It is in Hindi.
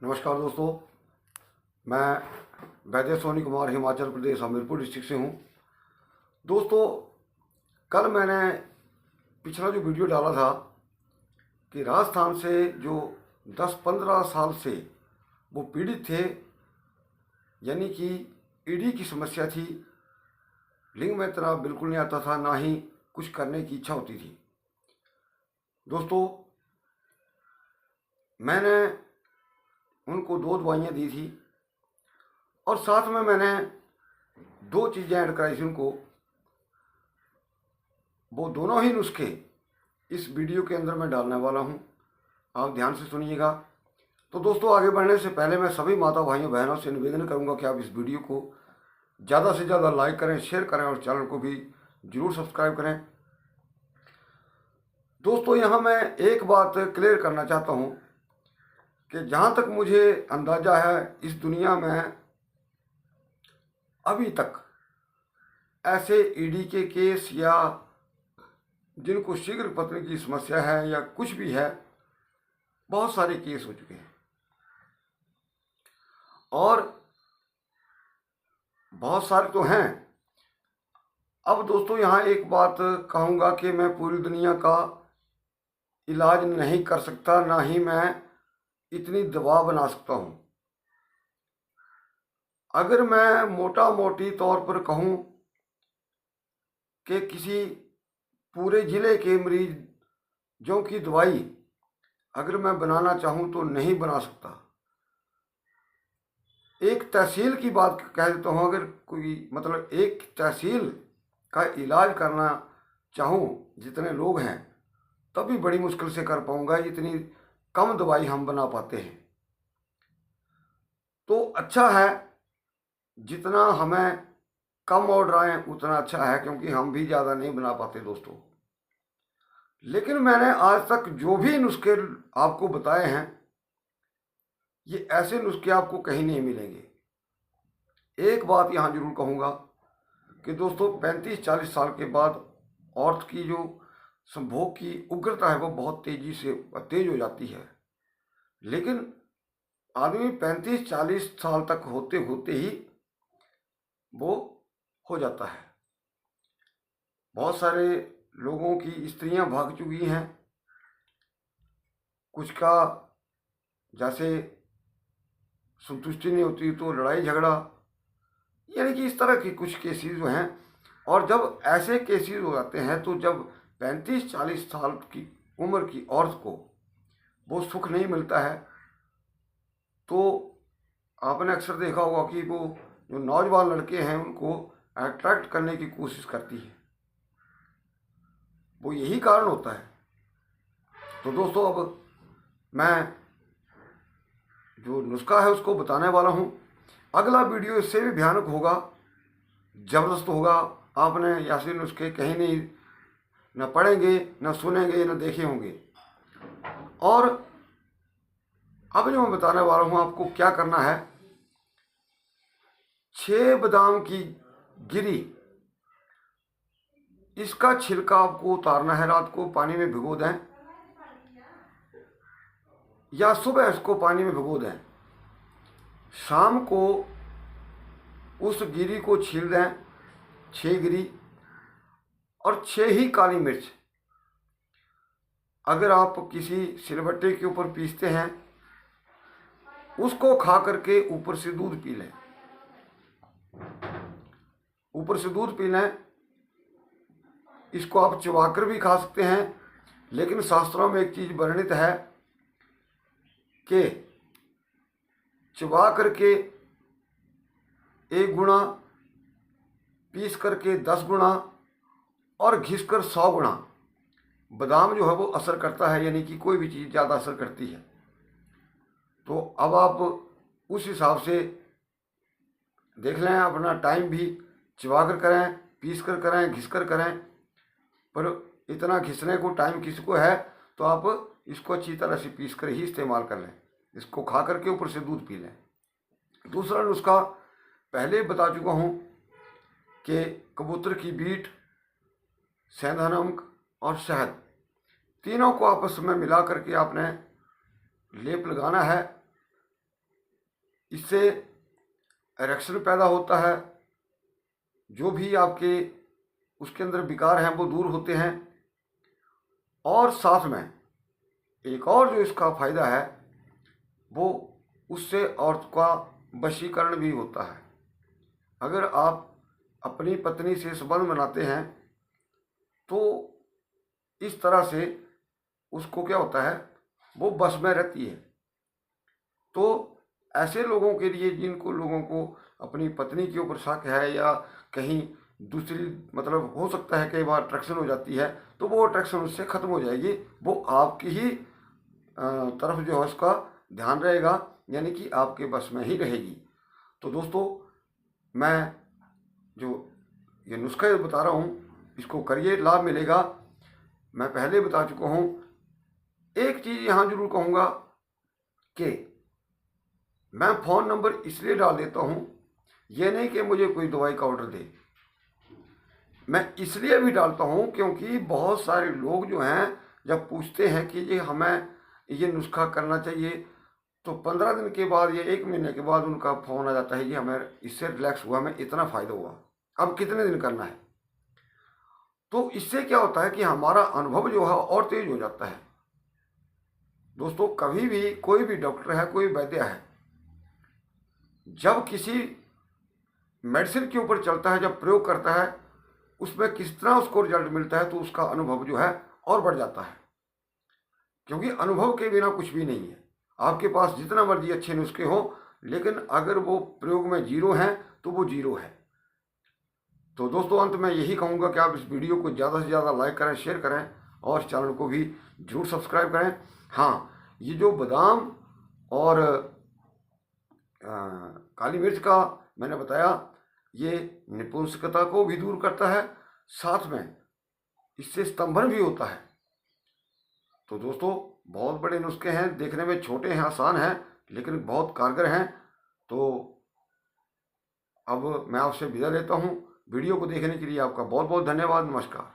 नमस्कार दोस्तों, मैं वैद्य सोनी कुमार हिमाचल प्रदेश हमीरपुर डिस्ट्रिक्ट से हूँ। दोस्तों, कल मैंने पिछला जो वीडियो डाला था कि राजस्थान से जो 10-15 साल से वो पीड़ित थे, यानी कि ईडी की समस्या थी। लिंग में तनाव बिल्कुल नहीं आता था, ना ही कुछ करने की इच्छा होती थी। दोस्तों, मैंने उनको 2 दवाइयाँ दी थी और साथ में मैंने 2 चीज़ें ऐड कराई थी उनको। वो दोनों ही नुस्खे इस वीडियो के अंदर मैं डालने वाला हूँ, आप ध्यान से सुनिएगा। तो दोस्तों, आगे बढ़ने से पहले मैं सभी माता भाइयों बहनों से निवेदन करूँगा कि आप इस वीडियो को ज़्यादा से ज़्यादा लाइक करें, शेयर करें और चैनल को भी ज़रूर सब्सक्राइब करें। दोस्तों, यहाँ मैं एक बात क्लियर करना चाहता हूँ कि जहाँ तक मुझे अंदाज़ा है, इस दुनिया में अभी तक ऐसे ईडी के केस या जिनको शीघ्र पतन की समस्या है या कुछ भी है, बहुत सारे केस हो चुके हैं और बहुत सारे तो हैं। अब दोस्तों, यहाँ एक बात कहूँगा कि मैं पूरी दुनिया का इलाज नहीं कर सकता, ना ही मैं इतनी दवा बना सकता हूँ। अगर मैं मोटा मोटी तौर पर कहूँ कि किसी पूरे ज़िले के मरीजों की दवाई अगर मैं बनाना चाहूँ तो नहीं बना सकता। एक तहसील की बात कह देता हूँ, अगर कोई एक तहसील का इलाज करना चाहूँ, जितने लोग हैं तभी बड़ी मुश्किल से कर पाऊँगा, इतनी कम दवाई हम बना पाते हैं। तो अच्छा है, जितना हमें कम ऑर्डर आए उतना अच्छा है, क्योंकि हम भी ज़्यादा नहीं बना पाते दोस्तों। लेकिन मैंने आज तक जो भी नुस्खे आपको बताए हैं, ये ऐसे नुस्खे आपको कहीं नहीं मिलेंगे। एक बात यहाँ जरूर कहूँगा कि दोस्तों, 35-40 साल के बाद औरत की जो संभोग की उग्रता है वो बहुत तेज़ी से तेज हो जाती है। लेकिन आदमी 35-40 साल तक होते होते ही वो हो जाता है। बहुत सारे लोगों की स्त्रियां भाग चुकी हैं, कुछ का जैसे संतुष्टि नहीं होती तो लड़ाई झगड़ा, यानी कि इस तरह के कुछ केसेस जो हैं। और जब ऐसे केसेस हो जाते हैं तो जब 35-40 साल की उम्र की औरत को वो सुख नहीं मिलता है, तो आपने अक्सर देखा होगा कि वो जो नौजवान लड़के हैं उनको अट्रैक्ट करने की कोशिश करती है। वो यही कारण होता है। तो दोस्तों, अब मैं जो नुस्खा है उसको बताने वाला हूँ। अगला वीडियो इससे भी भयानक होगा, ज़बरदस्त होगा। आपने ऐसे नुस्खे कहीं नहीं न पढ़ेंगे, न सुनेंगे, न देखे होंगे। और अब जो मैं बताने वाला हूँ आपको क्या करना है, 6 बादाम की गिरी, इसका छिलका आपको उतारना है। रात को पानी में भिगो दें या सुबह इसको पानी में भिगो दें। शाम को उस गिरी को छील दें, 6 गिरी, और 6 ही काली मिर्च। अगर आप किसी सिलबट्टे के ऊपर पीसते हैं, उसको खा करके ऊपर से दूध पी लें। ऊपर से दूध पी लें। इसको आप चबाकर भी खा सकते हैं, लेकिन शास्त्रों में एक चीज़ वर्णित है कि चबा करके 1 गुना, पीस करके 10 गुना और घिस कर 100 गुना बादाम जो है वो असर करता है, यानी कि कोई भी चीज़ ज़्यादा असर करती है। तो अब आप उस हिसाब से देख लें, अपना टाइम भी चबा कर करें, पीस कर करें, घिस कर करें। पर इतना घिसने को टाइम किसी को है तो आप इसको अच्छी तरह से पीस कर ही इस्तेमाल कर लें। इसको खा करके ऊपर से दूध पी लें। दूसरा नुस्खा पहले बता चुका हूँ कि कबूतर की बीट, सेंधा नमक और शहद, तीनों को आपस में मिला करके आपने लेप लगाना है। इससे इरेक्शन पैदा होता है, जो भी आपके उसके अंदर विकार हैं वो दूर होते हैं। और साथ में एक और जो इसका फायदा है वो उससे औरत का वशीकरण भी होता है। अगर आप अपनी पत्नी से संबंध बनाते हैं तो इस तरह से उसको क्या होता है, वो बस में रहती है। तो ऐसे लोगों के लिए जिनको लोगों को अपनी पत्नी के ऊपर शक है या कहीं दूसरी मतलब हो सकता है कई बार अट्रैक्शन हो जाती है, तो वो अट्रैक्शन उससे ख़त्म हो जाएगी। वो आपकी ही तरफ जो है उसका ध्यान रहेगा, यानी कि आपके बस में ही रहेगी। तो दोस्तों, मैं जो ये नुस्खा बता रहा हूँ इसको करिए, लाभ मिलेगा। मैं पहले बता चुका हूँ। एक चीज़ यहाँ जरूर कहूँगा कि मैं फ़ोन नंबर इसलिए डाल देता हूँ, ये नहीं कि मुझे कोई दवाई का ऑर्डर दे, मैं इसलिए भी डालता हूँ क्योंकि बहुत सारे लोग जो हैं जब पूछते हैं कि ये हमें ये नुस्खा करना चाहिए, तो 15 दिन के बाद या 1 महीने के बाद उनका फ़ोन आ जाता है कि हमें इससे रिलैक्स हुआ, हमें इतना फ़ायदा हुआ, अब कितने दिन करना है। तो इससे क्या होता है कि हमारा अनुभव जो है और तेज हो जाता है। दोस्तों, कभी भी कोई भी डॉक्टर है, कोई वैद्य है, जब किसी मेडिसिन के ऊपर चलता है, जब प्रयोग करता है, उसमें किस तरह उसको रिजल्ट मिलता है, तो उसका अनुभव जो है और बढ़ जाता है। क्योंकि अनुभव के बिना कुछ भी नहीं है। आपके पास जितना मर्जी अच्छे नुस्खे हो, लेकिन अगर वो प्रयोग में जीरो हैं तो वो जीरो है। तो दोस्तों, अंत में यही कहूँगा कि आप इस वीडियो को ज़्यादा से ज़्यादा लाइक करें, शेयर करें और चैनल को भी जरूर सब्सक्राइब करें। हाँ, ये जो बादाम और काली मिर्च का मैंने बताया, ये नपुंसकता को भी दूर करता है, साथ में इससे स्तंभन भी होता है। तो दोस्तों, बहुत बड़े नुस्खे हैं, देखने में छोटे हैं, आसान हैं, लेकिन बहुत कारगर हैं। तो अब मैं आपसे विदा लेता हूँ। वीडियो को देखने के लिए आपका बहुत बहुत धन्यवाद। नमस्कार।